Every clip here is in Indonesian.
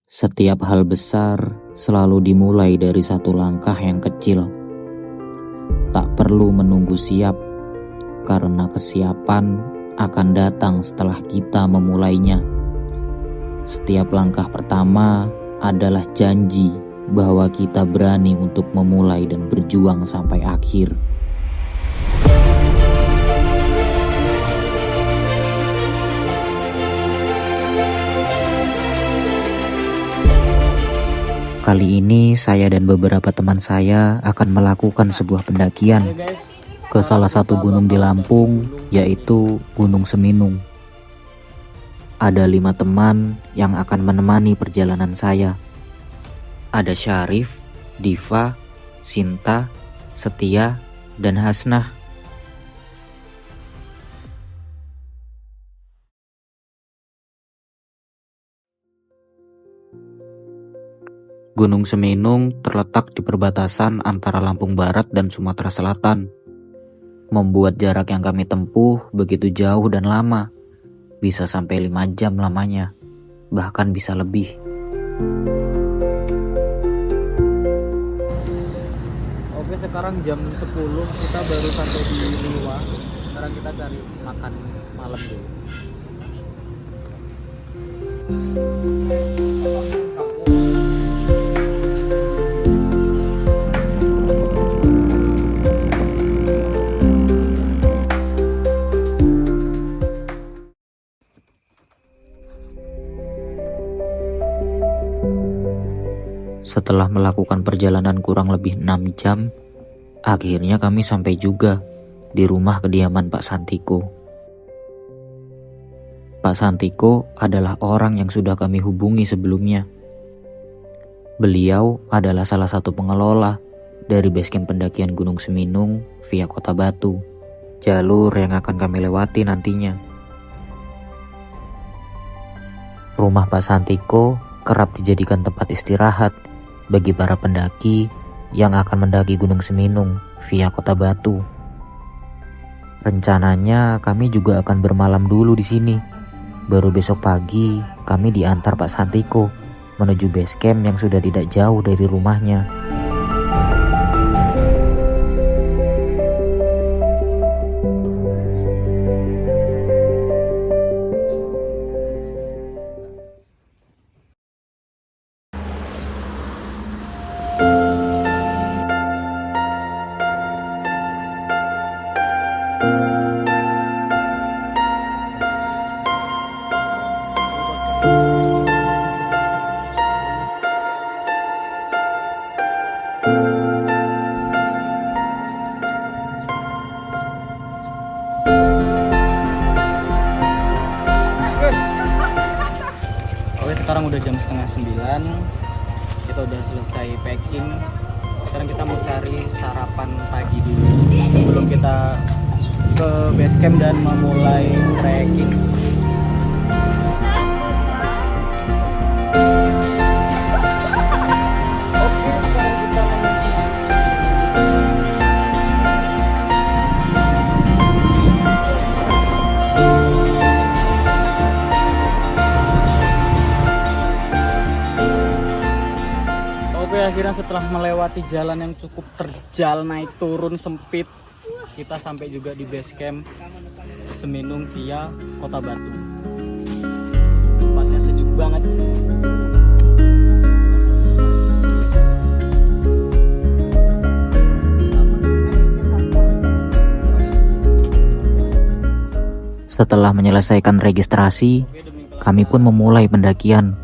Setiap hal besar selalu dimulai dari satu langkah yang kecil. Tak perlu menunggu siap, karena kesiapan akan datang setelah kita memulainya. Setiap langkah pertama adalah janji bahwa kita berani untuk memulai dan berjuang sampai akhir. Kali ini saya dan beberapa teman saya akan melakukan sebuah pendakian ke salah satu gunung di Lampung, yaitu Gunung Seminung. Ada 5 teman yang akan menemani perjalanan saya. Ada Syarif, Diva, Sinta, Setia, dan Hasnah. Gunung Seminung terletak di perbatasan antara Lampung Barat dan Sumatera Selatan, membuat jarak yang kami tempuh begitu jauh dan lama, bisa sampai 5 jam lamanya, bahkan bisa lebih. Oke, sekarang jam 10, kita baru sampai di Liwa. Sekarang kita cari makan malam dulu. Setelah melakukan perjalanan kurang lebih 6 jam, akhirnya kami sampai juga di rumah kediaman Pak Santiko. Pak Santiko adalah orang yang sudah kami hubungi sebelumnya. Beliau adalah salah satu pengelola dari basecamp pendakian Gunung Seminung via Kota Batu, jalur yang akan kami lewati nantinya. Rumah Pak Santiko kerap dijadikan tempat istirahat bagi para pendaki yang akan mendaki Gunung Seminung via Kota Batu. Rencananya kami juga akan bermalam dulu di sini. Baru besok pagi kami diantar Pak Santiko menuju basecamp yang sudah tidak jauh dari rumahnya. Sekarang udah jam setengah 9, kita udah selesai packing. Sekarang kita mau cari sarapan pagi dulu sebelum kita ke base camp dan memulai trekking. Oke, sekarang kita mengisi. Akhirnya setelah melewati jalan yang cukup terjal, naik turun sempit, kita sampai juga di base camp Seminung via Kota Batu. Tempatnya sejuk banget. Setelah menyelesaikan registrasi, kami pun memulai pendakian.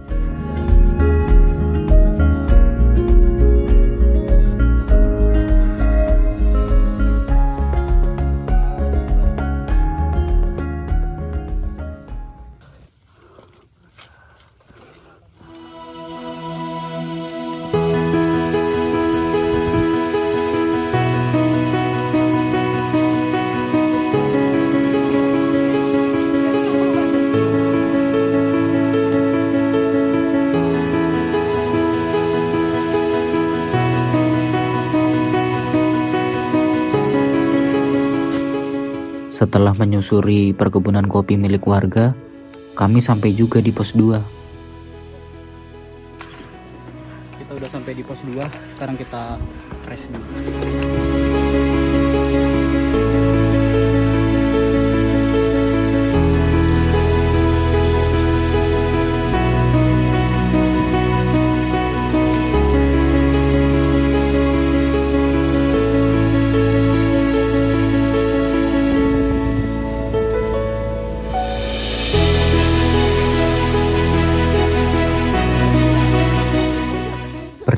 Setelah menyusuri perkebunan kopi milik warga, kami sampai juga di pos 2. Kita udah sampai di pos 2. Sekarang kita rest dulu.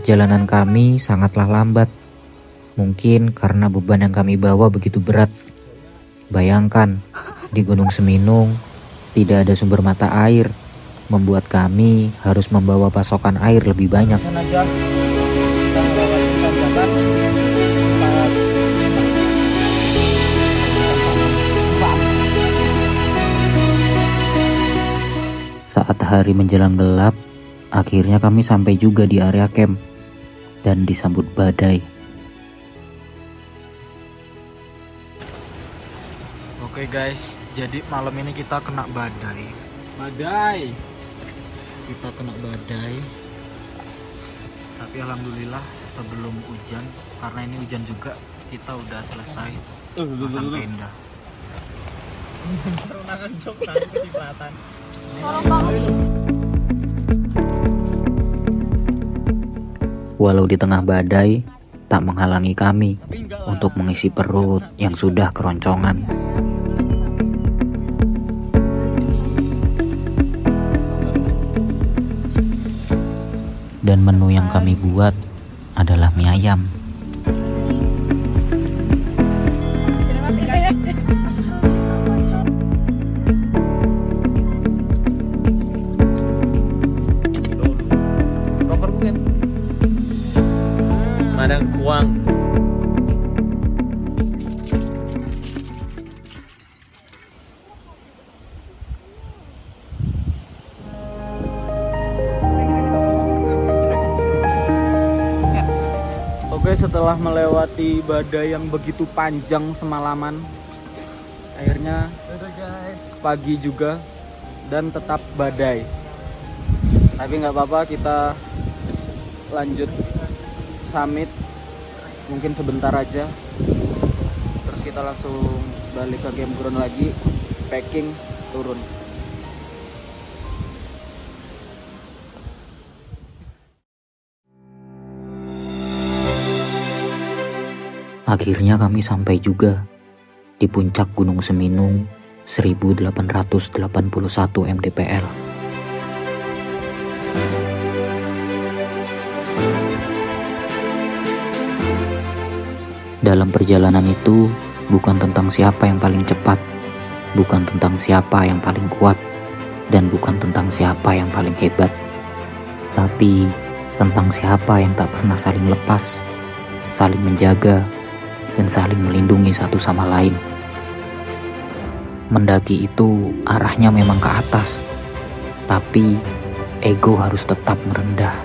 Perjalanan kami sangatlah lambat. Mungkin karena beban yang kami bawa begitu berat. Bayangkan, di Gunung Seminung tidak ada sumber mata air, membuat kami harus membawa pasokan air lebih banyak. Aja kita melewati tanjakan Saat hari menjelang gelap, akhirnya kami sampai juga di area camp dan disambut badai. Oke guys, jadi malam ini kita kena badai. Kita kena badai. Tapi alhamdulillah sebelum hujan, karena ini hujan juga, kita udah selesai pasang tenda. Walau di tengah badai, tak menghalangi kami untuk mengisi perut yang sudah keroncongan. Dan menu yang kami buat adalah mie ayam. Madang kuang. Oke, setelah melewati badai yang begitu panjang semalaman, akhirnya pagi juga dan tetap badai. Tapi nggak apa-apa, kita lanjut summit, mungkin sebentar aja, terus kita langsung balik ke campground lagi, packing, turun. Akhirnya kami sampai juga di puncak Gunung Seminung 1881 mdpl. Dalam perjalanan itu bukan tentang siapa yang paling cepat, bukan tentang siapa yang paling kuat, dan bukan tentang siapa yang paling hebat, tapi tentang siapa yang tak pernah saling lepas, saling menjaga, dan saling melindungi satu sama lain. Mendaki itu arahnya memang ke atas, tapi ego harus tetap merendah.